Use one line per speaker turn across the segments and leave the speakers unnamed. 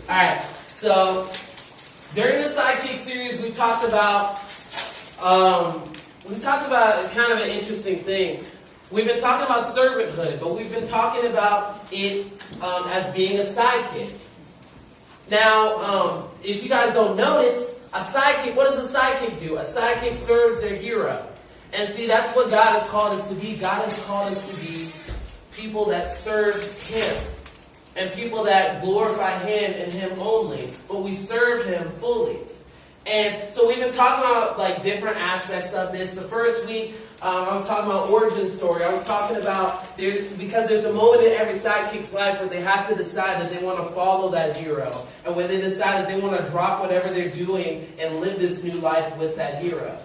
Alright, so during the Sidekick series we talked about kind of an interesting thing. We've been talking about servanthood, but we've been talking about it as being a sidekick. Now, if you guys don't notice, a sidekick, what does a sidekick do? A sidekick serves their hero. And see, that's what God has called us to be. God has called us to be people that serve Him. And people that glorify Him and Him only. But we serve Him fully. And so we've been talking about like different aspects of this. The first week, I was talking about origin story. I was talking about, because there's a moment in every sidekick's life where they have to decide that they want to follow that hero. And when they decide that they want to drop whatever they're doing and live this new life with that hero.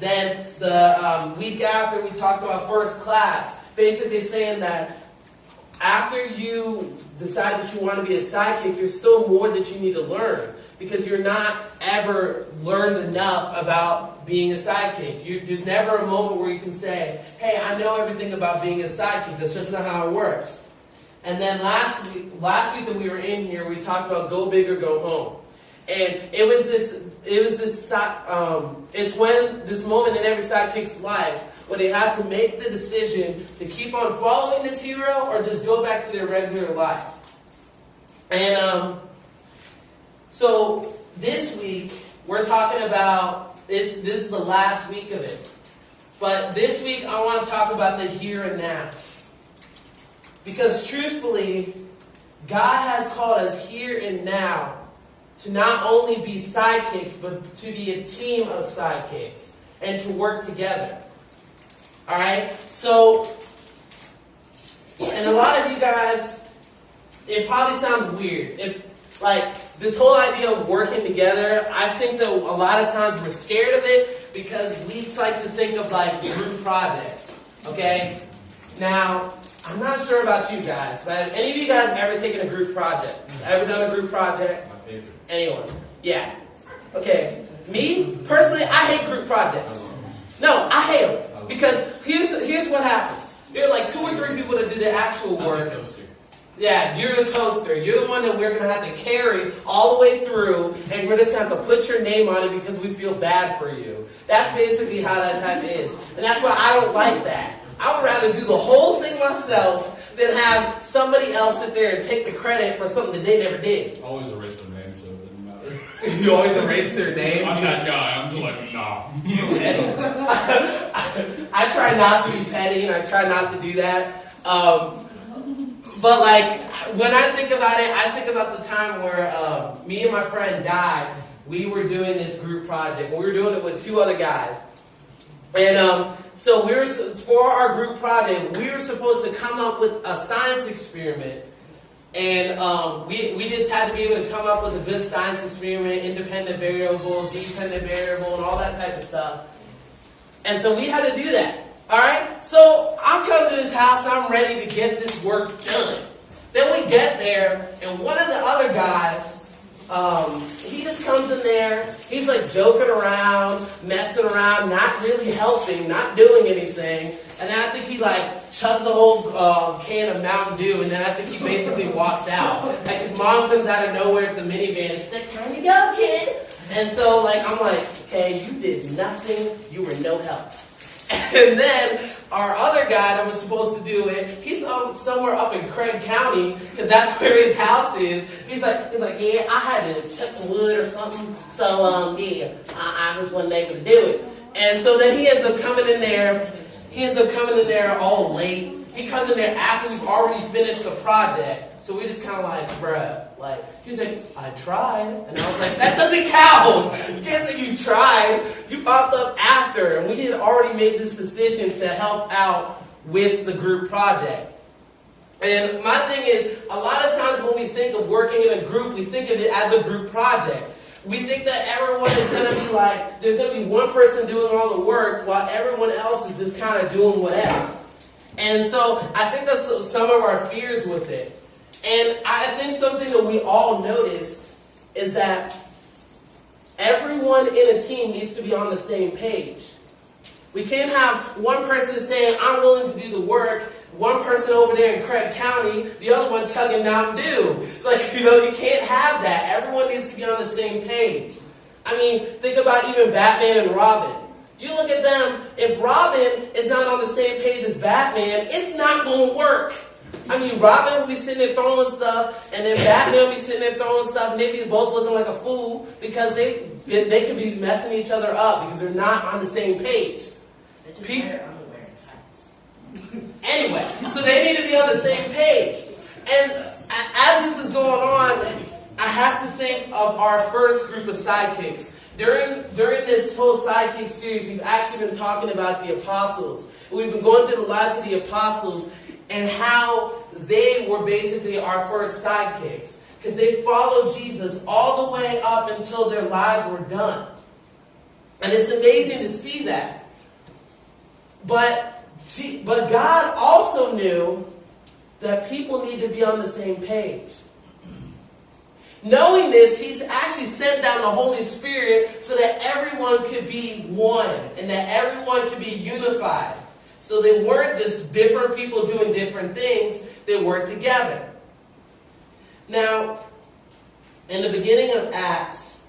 Then the week after, we talked about first class. Basically saying that after you decide that you want to be a sidekick, there's still more that you need to learn. Because you're not ever learned enough about being a sidekick. There's never a moment where you can say, hey, I know everything about being a sidekick. That's just not how it works. And then last week that we were in here, we talked about go big or go home. And it's when this moment in every sidekick's life when they have to make the decision to keep on following this hero or just go back to their regular life. And so this week we're talking about this is the last week of it. But this week I want to talk about the here and now. Because truthfully, God has called us here and now to not only be sidekicks, but to be a team of sidekicks and to work together. Alright? So, and a lot of you guys, it probably sounds weird. This whole idea of working together, I think that a lot of times we're scared of it because we like to think of like group projects. Okay? Now, I'm not sure about you guys, but have any of you guys ever taken a group project? Ever done a group project?
My favorite.
Anyone? Yeah. Okay. Me, personally, I hate group projects. No, I hate them. Because here's what happens. There are like 2 or 3 people that do the actual work. Yeah, you're the coaster. You're the one that we're going to have to carry all the way through, and we're just going to have to put your name on it because we feel bad for you. That's basically how that type is. And that's why I don't like that. I would rather do the whole thing myself than have somebody else sit there and take the credit for something that they never did.
I always erase their name, so it doesn't matter.
You always erase their name?
I'm that guy. I'm just like, nah.
I try not to be petty, and I try not to do that. But like, when I think about it, I think about the time where me and my friend died. We were doing this group project. We were doing it with 2 other guys. And so for our group project, we were supposed to come up with a science experiment. And we just had to be able to come up with a good science experiment, independent variable, dependent variable, and all that type of stuff. And so we had to do that. Alright? So I'm coming to his house, I'm ready to get this work done. Then we get there, and one of the other guys, he just comes in there, he's like joking around, messing around, not really helping, not doing anything. And then I think he like chugs a whole can of Mountain Dew, and then I think he basically walks out. Like his mom comes out of nowhere at the minivan, and she's like, "Time to go, kid." And so like I'm like, okay, you did nothing, you were no help. And then our other guy that was supposed to do it, he's somewhere up in Craig County, because that's where his house is. He's like, yeah, I had to chuck some wood or something, so yeah, I just wasn't able to do it. And so then he ends up coming in there all late. He comes in there after we've already finished the project. So we just kind of like, bruh, like, he's like, I tried. And I was like, that doesn't count. You can't say you tried. You popped up after. And we had already made this decision to help out with the group project. And my thing is, a lot of times when we think of working in a group, we think of it as a group project. We think that everyone is going to be like, there's going to be one person doing all the work while everyone else is just kind of doing whatever. And so I think that's some of our fears with it. And I think something that we all notice is that everyone in a team needs to be on the same page. We can't have one person saying, I'm willing to do the work, one person over there in Craig County, the other one chugging Mountain Dew. You can't have that. Everyone needs to be on the same page. I mean, think about even Batman and Robin. You look at them, if Robin is not on the same page as Batman, it's not going to work. I mean, Robin will be sitting there throwing stuff, and then Batman will be sitting there throwing stuff, and they be both looking like a fool because they could be messing each other up because they're not on the same page.
They just wear underwear and tights.
Anyway, so they need to be on the same page. And as this is going on, I have to think of our first group of sidekicks. During this whole sidekick series, we've actually been talking about the apostles. We've been going through the lives of the apostles and how they were basically our first sidekicks. Because they followed Jesus all the way up until their lives were done. And it's amazing to see that. But God also knew that people need to be on the same page. Knowing this, He's actually sent down the Holy Spirit so that everyone could be one and that everyone could be unified. So they weren't just different people doing different things, they worked together. Now, in the beginning of Acts,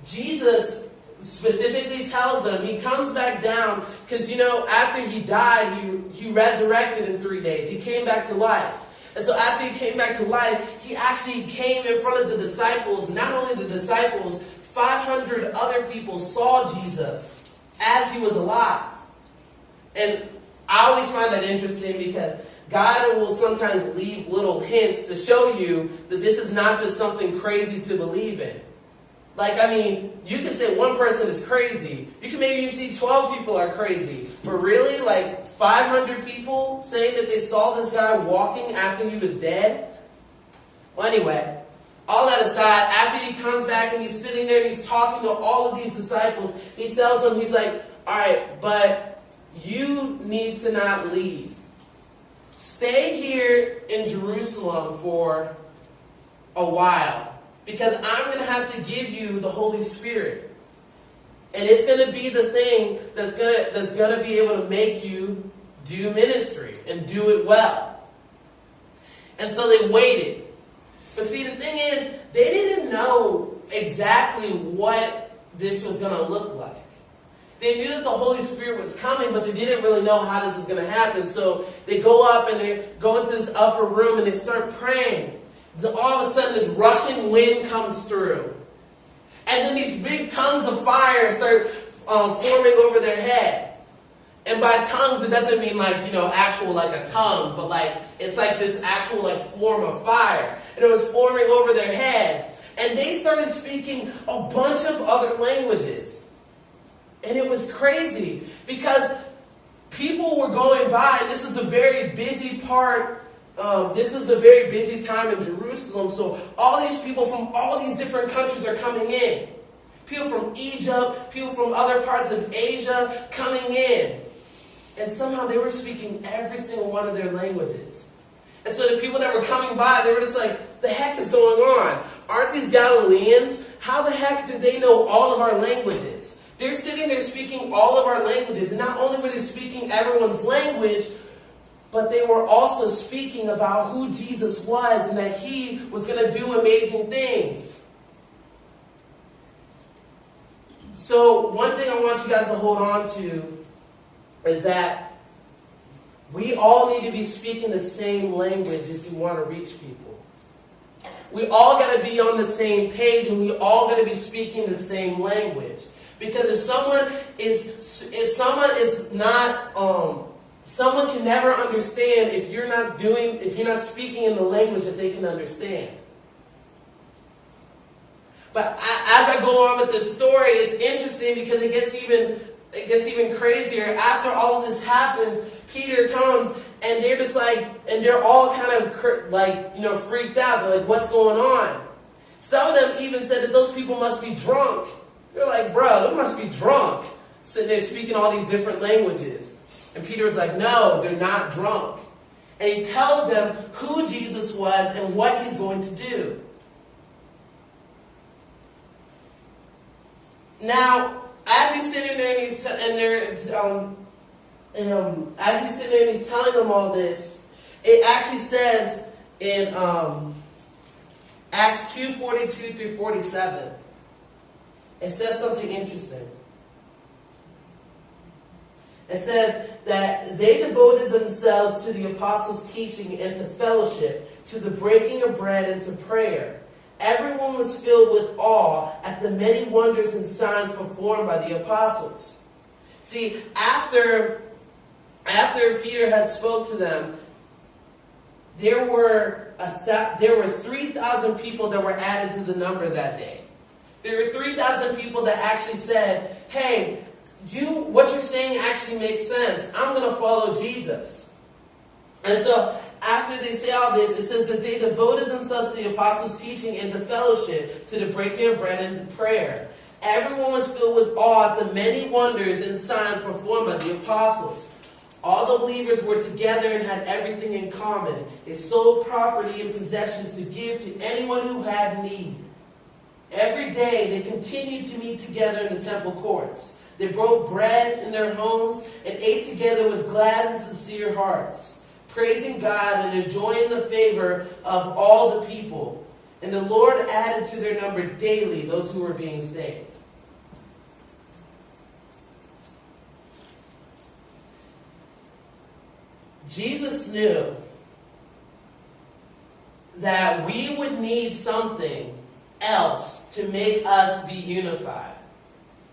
Jesus specifically tells them, He comes back down, because after He died, he resurrected in 3 days. He came back to life. And so after He came back to life, He actually came in front of the disciples. Not only the disciples, 500 other people saw Jesus as He was alive. And I always find that interesting because God will sometimes leave little hints to show you that this is not just something crazy to believe in. You can say one person is crazy. You can maybe even see 12 people are crazy. But really, 500 people saying that they saw this guy walking after he was dead? Well, anyway, all that aside, after He comes back and He's sitting there and He's talking to all of these disciples, He tells them, He's like, all right, but you need to not leave. Stay here in Jerusalem for a while. Because I'm going to have to give you the Holy Spirit. And it's going to be the thing that's going to be able to make you do ministry and do it well. And so they waited. But see, the thing is, they didn't know exactly what this was going to look like. They knew that the Holy Spirit was coming, but they didn't really know how this was going to happen. So they go up and they go into this upper room and they start praying. All of a sudden, this rushing wind comes through. And then these big tongues of fire start forming over their head. And by tongues, it doesn't mean actual a tongue, but it's this actual form of fire. And it was forming over their head. And they started speaking a bunch of other languages. And it was crazy because people were going by. And this is a very busy part. This is a very busy time in Jerusalem, so all these people from all these different countries are coming in. People from Egypt, people from other parts of Asia coming in. And somehow they were speaking every single one of their languages. And so the people that were coming by, they were just like, the heck is going on? Aren't these Galileans? How the heck do they know all of our languages? They're sitting there speaking all of our languages. And not only were they speaking everyone's language, but they were also speaking about who Jesus was and that He was going to do amazing things. So one thing I want you guys to hold on to is that we all need to be speaking the same language if you want to reach people. We all got to be on the same page and we all got to be speaking the same language. Because if someone is not... someone can never understand if you're not speaking in the language that they can understand. But as I go on with this story, it's interesting because it gets even crazier. After all of this happens, Peter comes and they're just and they're all kind of freaked out. They're like, what's going on? Some of them even said that those people must be drunk. They're like, bro, they must be drunk, sitting there speaking all these different languages. And Peter was like, no, they're not drunk. And he tells them who Jesus was and what He's going to do. Now, as he's sitting there as he's sitting there and he's telling them all this, it actually says in Acts 2:42 through 47, it says something interesting. It says that they devoted themselves to the apostles' teaching and to fellowship, to the breaking of bread and to prayer. Everyone was filled with awe at the many wonders and signs performed by the apostles. See, after Peter had spoke to them, there were 3,000 people that were added to the number that day. There were 3,000 people that actually said, hey, what you're saying actually makes sense. I'm going to follow Jesus. And so, after they say all this, it says that they devoted themselves to the apostles' teaching and to fellowship, to the breaking of bread and to prayer. Everyone was filled with awe at the many wonders and signs performed by the apostles. All the believers were together and had everything in common. They sold property and possessions to give to anyone who had need. Every day they continued to meet together in the temple courts. They broke bread in their homes and ate together with glad and sincere hearts, praising God and enjoying the favor of all the people. And the Lord added to their number daily those who were being saved. Jesus knew that we would need something else to make us be unified.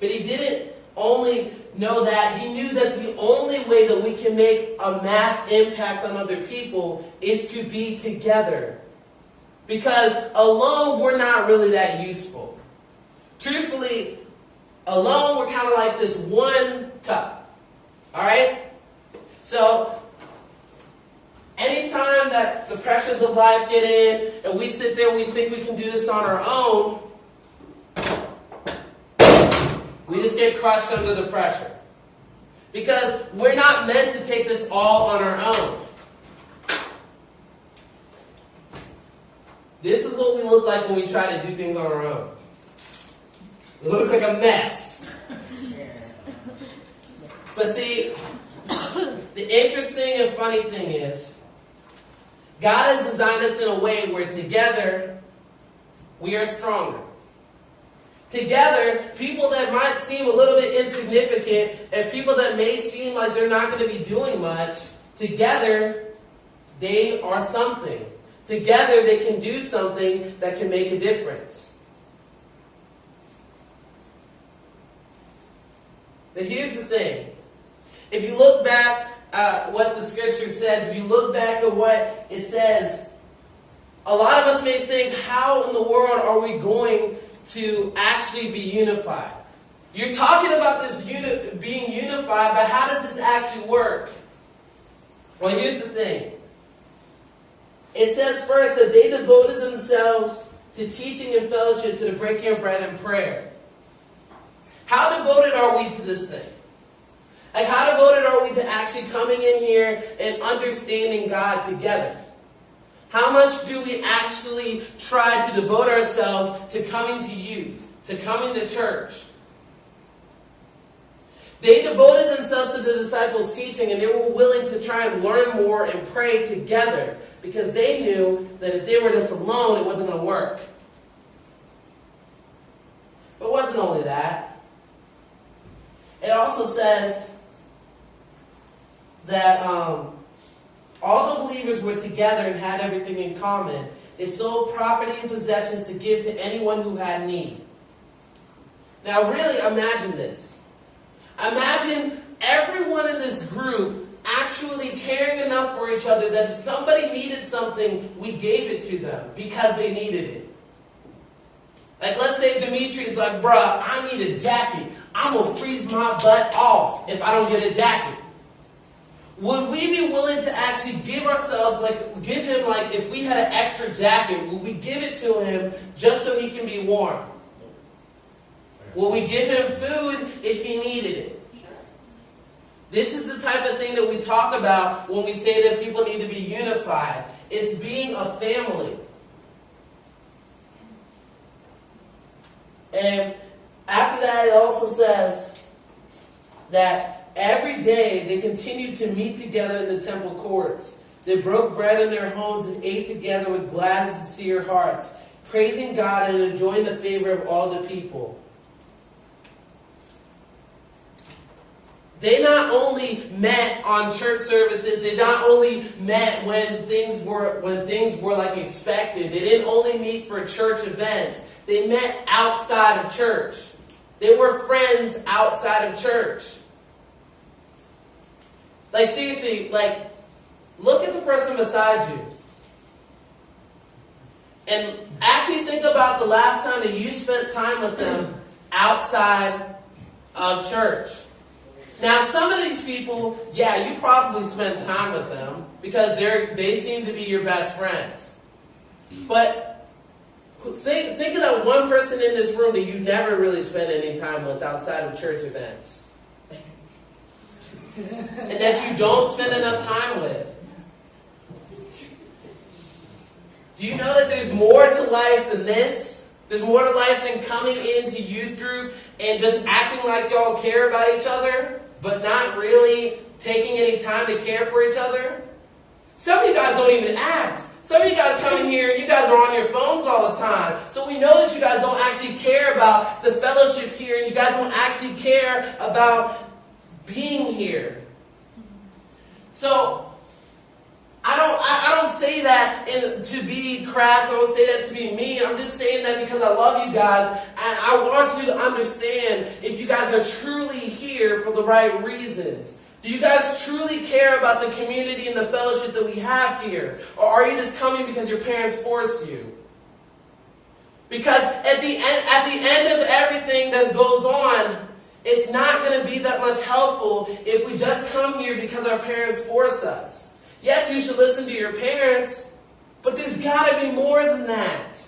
But he didn't only know that, he knew that the only way that we can make a mass impact on other people is to be together. Because alone, we're not really that useful. Truthfully, alone, we're kind of like this one cup. Alright? So, anytime that the pressures of life get in, and we sit there and we think we can do this on our own, we just get crushed under the pressure. Because we're not meant to take this all on our own. This is what we look like when we try to do things on our own. It looks like a mess. But see, the interesting and funny thing is, God has designed us in a way where together, we are stronger. Together, people that might seem a little bit insignificant and people that may seem like they're not going to be doing much, together, they are something. Together, they can do something that can make a difference. But here's the thing. If you look back at what the scripture says, if you look back at what it says, a lot of us may think, how in the world are we going to actually be unified? You're talking about this being unified, but how does this actually work? Well, here's the thing. It says first that they devoted themselves to teaching and fellowship, to the breaking of bread and prayer. How devoted are we to this thing? Like, how devoted are we to actually coming in here and understanding God together? How much do we actually try to devote ourselves to coming to youth, to coming to church? They devoted themselves to the disciples' teaching, and they were willing to try and learn more and pray together, because they knew that if they were just alone, it wasn't going to work. But it wasn't only that. It also says that all the believers were together and had everything in common. They sold property and possessions to give to anyone who had need. Now really imagine this. Imagine everyone in this group actually caring enough for each other that if somebody needed something, we gave it to them because they needed it. Like, let's say Dimitri's like, bruh, I need a jacket. I'm going to freeze my butt off if I don't get a jacket. Would we be willing to actually give ourselves, give him, if we had an extra jacket, would we give it to him just so he can be warm? Will we give him food if he needed it? This is the type of thing that we talk about when we say that people need to be unified. It's being a family. And after that, it also says that every day they continued to meet together in the temple courts. They broke bread in their homes and ate together with glad and sincere hearts, praising God and enjoying the favor of all the people. They not only met on church services, they not only met when things were like expected. They didn't only meet for church events. They met outside of church. They were friends outside of church. Like seriously, like look at the person beside you. And actually think about the last time that you spent time with them outside of church. Now, some of these people, yeah, you probably spent time with them because they seem to be your best friends. But think of that one person in this room that you never really spent any time with outside of church events. And that you don't spend enough time with. Do you know that there's more to life than this? There's more to life than coming into youth group and just acting like y'all care about each other, but not really taking any time to care for each other? Some of you guys don't even act. Some of you guys come in here and you guys are on your phones all the time. So we know that you guys don't actually care about the fellowship here, and you guys don't actually care about being here. So I don't say that to be crass. I don't say that to be mean. I'm just saying that because I love you guys. And I want you to understand if you guys are truly here for the right reasons. Do you guys truly care about the community and the fellowship that we have here? Or are you just coming because your parents forced you? Because at the end of everything that goes on, it's not going to be that much helpful if we just come here because our parents force us. Yes, you should listen to your parents, but there's got to be more than that.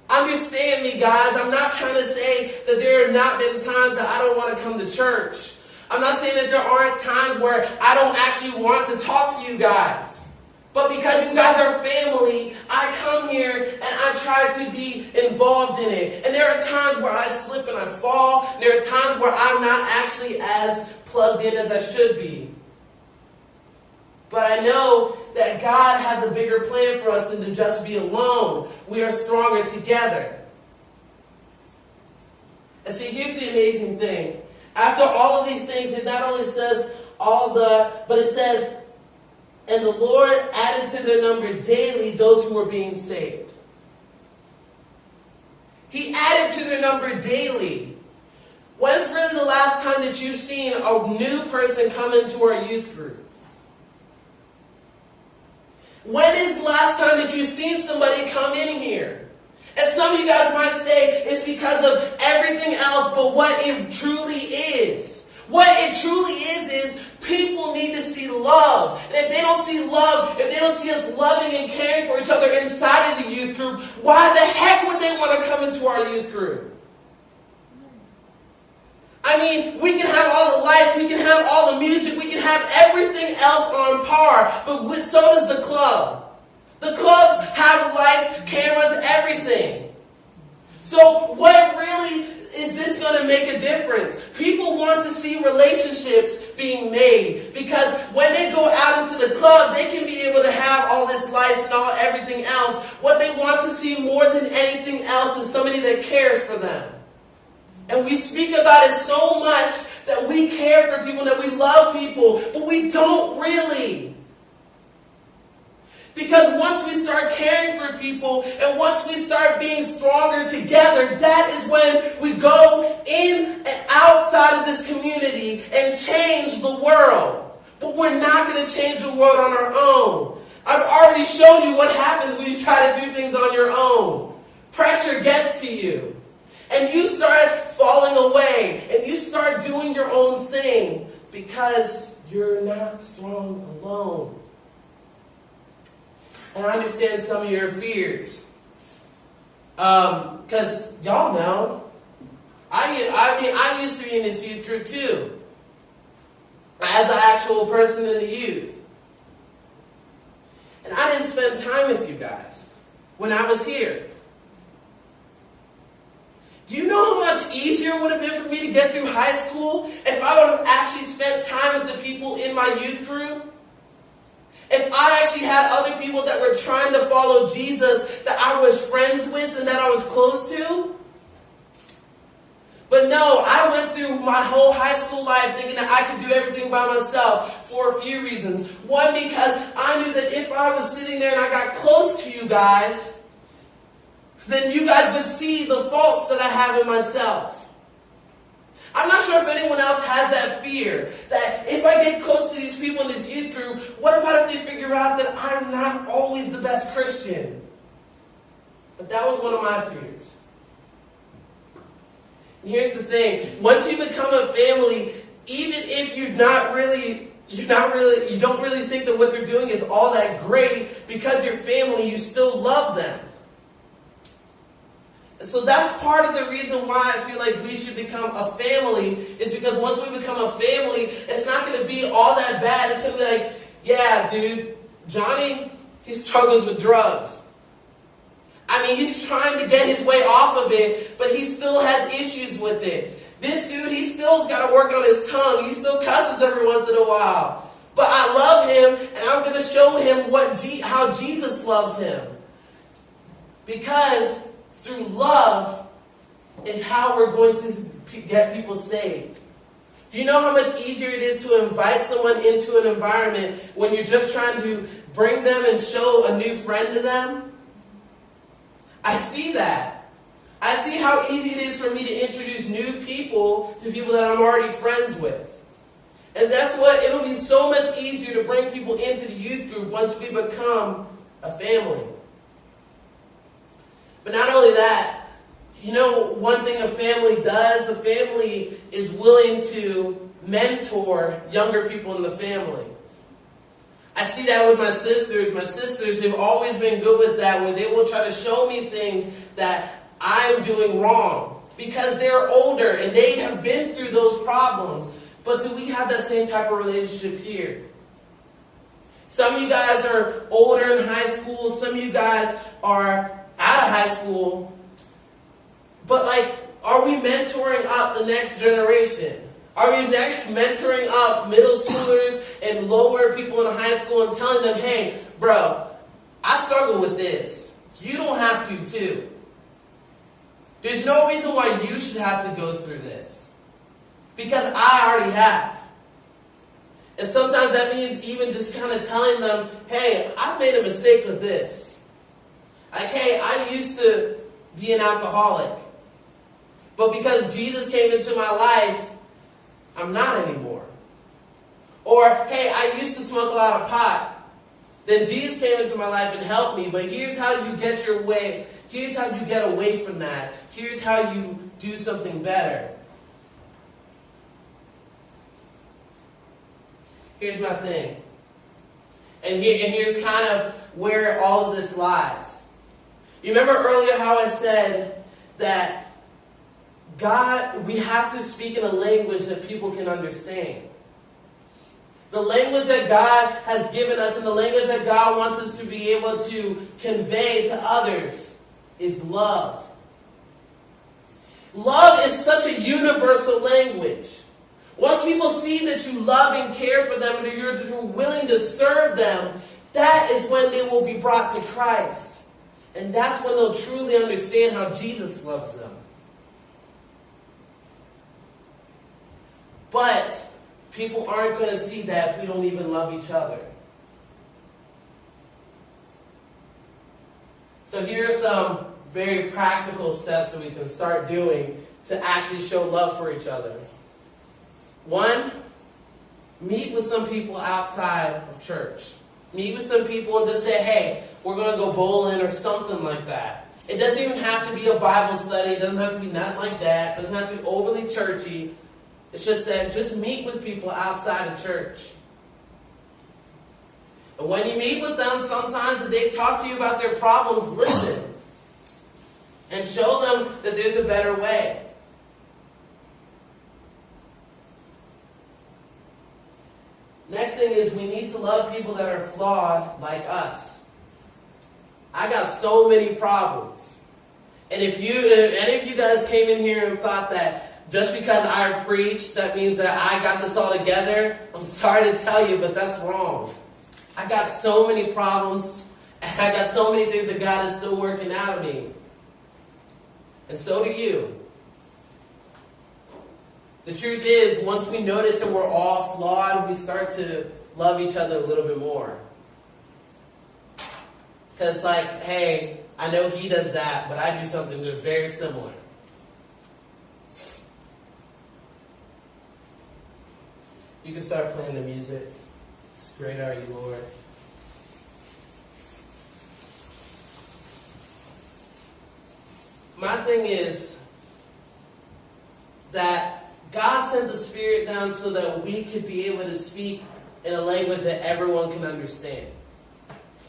Understand me, guys. I'm not trying to say that there have not been times that I don't want to come to church. I'm not saying that there aren't times where I don't actually want to talk to you guys. But because you guys are family, I come here and I try to be involved in it. And there are times where I slip and I fall. There are times where I'm not actually as plugged in as I should be. But I know that God has a bigger plan for us than to just be alone. We are stronger together. And see, here's the amazing thing. After all of these things, it not only says but it says, and the Lord added to their number daily those who were being saved. He added to their number daily. When's really the last time that you've seen a new person come into our youth group? When is the last time that you've seen somebody come in here? And some of you guys might say it's because of everything else, but what it truly is. What it truly is people need to see love. And if they don't see love, if they don't see us loving and caring for each other inside of the youth group, why the heck would they want to come into our youth group? I mean, we can have all the lights, we can have all the music, we can have everything else on par, but so does the club. The clubs have lights, cameras, everything. So what really is this going to make a difference? People want to see relationships being made, because when they go out into the club, they can be able to have all this lights and everything else. What they want to see more than anything else is somebody that cares for them. And we speak about it so much that we care for people, that we love people, but we don't really. Because once we start caring for people, and once we start being stronger together, that is when we go in and outside of this community and change the world. But we're not going to change the world on our own. I've already shown you what happens when you try to do things on your own. Pressure gets to you. And you start falling away, and you start doing your own thing because you're not strong alone. And I understand some of your fears. Because y'all know, I used to be in this youth group too. As an actual person in the youth. And I didn't spend time with you guys when I was here. Do you know how much easier it would have been for me to get through high school if I would have actually spent time with the people in my youth group? If I actually had other people that were trying to follow Jesus that I was friends with and that I was close to? But no, I went through my whole high school life thinking that I could do everything by myself for a few reasons. One, because I knew that if I was sitting there and I got close to you guys, then you guys would see the faults that I have in myself. I'm not sure if anyone else has that fear, that if I get close to these people in this youth group, what about if they figure out that I'm not always the best Christian? But that was one of my fears. Here's the thing. Once you become a family, even if you don't really think that what they're doing is all that great, because you're family, you still love them. And so that's part of the reason why I feel like we should become a family, is because once we become a family, it's not going to be all that bad. It's going to be like, yeah, dude, Johnny, he struggles with drugs. I mean, he's trying to get his way off of it, but he still has issues with it. This dude, he still's got to work on his tongue. He still cusses every once in a while. But I love him, and I'm going to show him how Jesus loves him. Because through love is how we're going to get people saved. Do you know how much easier it is to invite someone into an environment when you're just trying to bring them and show a new friend to them? I see that. I see how easy it is for me to introduce new people to people that I'm already friends with. And that's what, it'll be so much easier to bring people into the youth group once we become a family. But not only that, you know one thing a family does? A family is willing to mentor younger people in the family. I see that with my sisters. My sisters, they've always been good with that, where they will try to show me things that I'm doing wrong. Because they're older and they have been through those problems. But do we have that same type of relationship here? Some of you guys are older in high school. Some of you guys are out of high school. But are we mentoring up the next generation? Are we mentoring up middle schoolers and lower people in high school and telling them, hey, bro, I struggle with this. You don't have to too. There's no reason why you should have to go through this. Because I already have. And sometimes that means even just kind of telling them, hey, I made a mistake with this. Like, hey, I used to be an alcoholic. But because Jesus came into my life, I'm not anymore. Or, hey, I used to smoke a lot of pot. Then Jesus came into my life and helped me. But here's how you get your way. Here's how you get away from that. Here's how you do something better. Here's my thing. And here's kind of where all of this lies. You remember earlier how I said that God, we have to speak in a language that people can understand. The language that God has given us and the language that God wants us to be able to convey to others is love. Love is such a universal language. Once people see that you love and care for them and that you're willing to serve them, that is when they will be brought to Christ. And that's when they'll truly understand how Jesus loves them. But people aren't going to see that if we don't even love each other. So here are some very practical steps that we can start doing to actually show love for each other. One, meet with some people outside of church. Meet with some people and just say, hey, we're going to go bowling or something like that. It doesn't even have to be a Bible study. It doesn't have to be nothing like that. It doesn't have to be overly churchy. It's just that just meet with people outside of church. And when you meet with them, sometimes that they talk to you about their problems, listen. And show them that there's a better way. Next thing is we need to love people that are flawed like us. I got so many problems. And if any of you guys came in here and thought that just because I preach, that means that I got this all together, I'm sorry to tell you, but that's wrong. I got so many problems, and I got so many things that God is still working out of me. And so do you. The truth is, once we notice that we're all flawed, we start to love each other a little bit more. Because like, hey, I know he does that, but I do something that's very similar. You can start playing the music. It's great are you, Lord. My thing is that God sent the Spirit down so that we could be able to speak in a language that everyone can understand.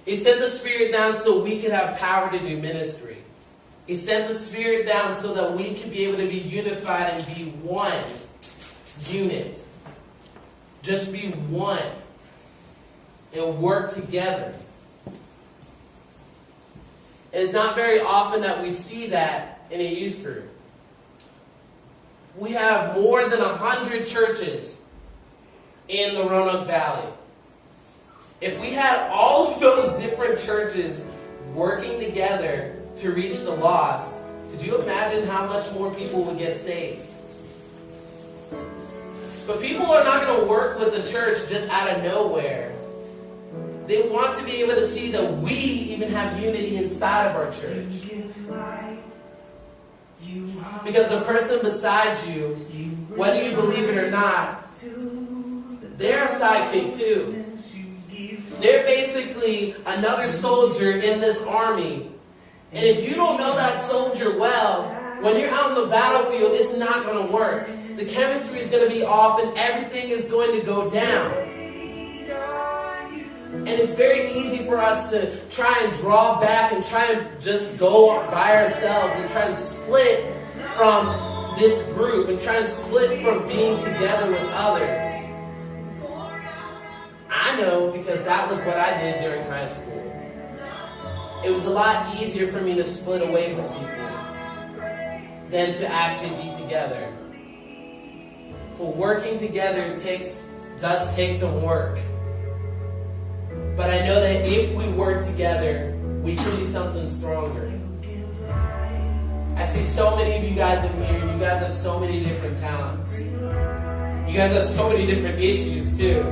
He sent the Spirit down so we could have power to do ministry. He sent the Spirit down so that we could be able to be unified and be one unit. Just be one and work together. And it's not very often that we see that in a youth group. We have more than 100 churches in the Roanoke Valley. If we had all of those different churches working together to reach the lost, could you imagine how much more people would get saved? But people are not going to work with the church just out of nowhere. They want to be able to see that we even have unity inside of our church. Because the person beside you, whether you believe it or not, they're a sidekick too. They're basically another soldier in this army. And if you don't know that soldier well, when you're out on the battlefield, it's not going to work. The chemistry is going to be off and everything is going to go down. And it's very easy for us to try and draw back and try and just go by ourselves and try and split from this group and try and split from being together with others. I know because that was what I did during high school. It was a lot easier for me to split away from people than to actually be together. But working together does take some work. But I know that if we work together, we can do something stronger. I see so many of you guys in here. You guys have so many different talents. You guys have so many different issues too.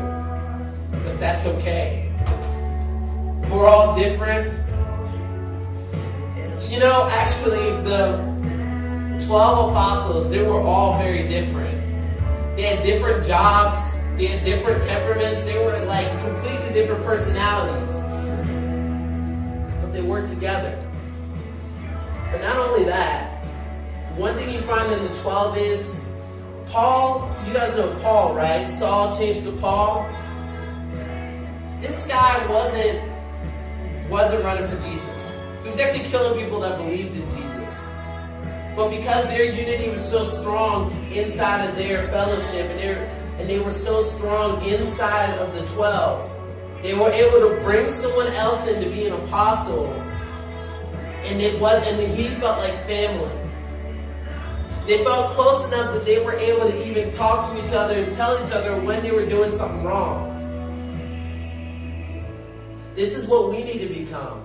But that's okay. We're all different. You know, actually, the 12 apostles, they were all very different. They had different jobs. They had different temperaments. They were like completely different personalities. But they worked together. But not only that, one thing you find in the 12 is Paul, you guys know Paul, right? Saul changed to Paul. This guy wasn't running for Jesus. He was actually killing people that believed in Jesus. But because their unity was so strong inside of their fellowship, and they were so strong inside of the 12, they were able to bring someone else in to be an apostle, and he felt like family. They felt close enough that they were able to even talk to each other and tell each other when they were doing something wrong. This is what we need to become.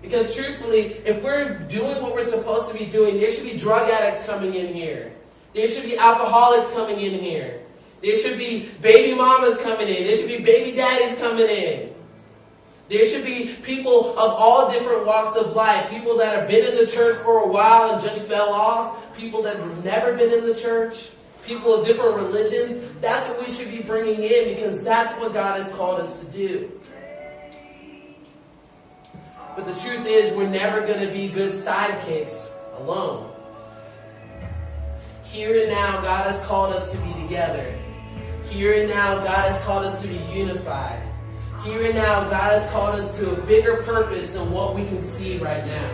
Because truthfully, if we're doing what we're supposed to be doing, there should be drug addicts coming in here. There should be alcoholics coming in here. There should be baby mamas coming in. There should be baby daddies coming in. There should be people of all different walks of life. People that have been in the church for a while and just fell off. People that have never been in the church. People of different religions. That's what we should be bringing in because that's what God has called us to do. But the truth is, we're never going to be good sidekicks alone. Here and now, God has called us to be together. Here and now, God has called us to be unified. Here and now, God has called us to a bigger purpose than what we can see right now.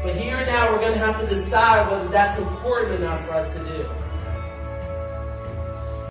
But here and now, we're going to have to decide whether that's important enough for us to do.